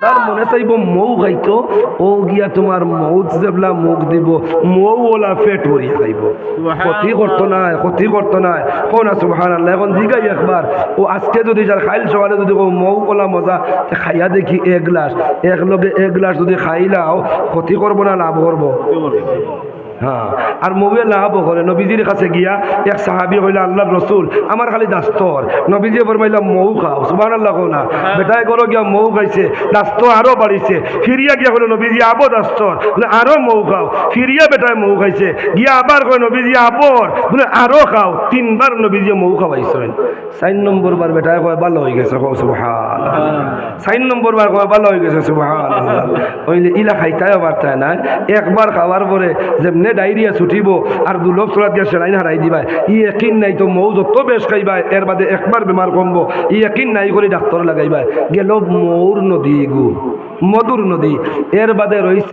তার মনে চাইব মৌ খাইতো ও গিয়া তোমার মৌত যেবলা মুখ দিব মৌ ওলা পেট ভরিয়া খাইব ক্ষতি করতো না কোন সুবহানাল্লাহ। এখন জিগাই একবার ও আজকে যদি যার খাইল সকালে যদি মৌ ওলা মজা খাইয়া দেখি এক গ্লাস যদি খাইলাও ক্ষতি করবো না লাভ করবো? হ্যাঁ। আর মৌয়ে লাভ করে নবীজির কাছে গিয়া এক সাহাবি হইলা আল্লাহর রসুল আমার খালি দাস্তর, নবীজি ফরমাইলা মৌ খাও, সুবহানাল্লাহ কও না। বেটায় করো গিয়া মৌ খাইছে, দাস্ত আরো বাড়িছে, ফিরিয়া গিয়া হলো নবীজি আবো দাস্তর, বলে আরো মৌ খাও, ফিরিয়া বেটায় মৌ খাইছে, গিয়া আবার কয় নবীজি আবর, বলে আরো খাও, 3 বার নবীজি মৌ খাওয়াইছেন। 4 নম্বর বার বেটায় কয় ভালো হয়ে গেছে, কও সুবহানাল্লাহ। 4 নম্বর বার কয় ভালো হয়ে গেছে, সুবহানাল্লাহ। ওইলে ইলা খাইতায় পারতায় না, একবার খাওয়ার পরে যেমনি ডায়রিয়া ছুটিব আর দুলভ চোরা দিয়ে সেলাইন হারাই দিবা, একিন নাই তো মৌ যত বেশ খাইবা এর বাদে একবার বেমার কমবো, একিন নাই করে ডাক্তার লাগাইবা। গেল মৌর নদী গু মধুর নদী, এর বাদে রয়েছে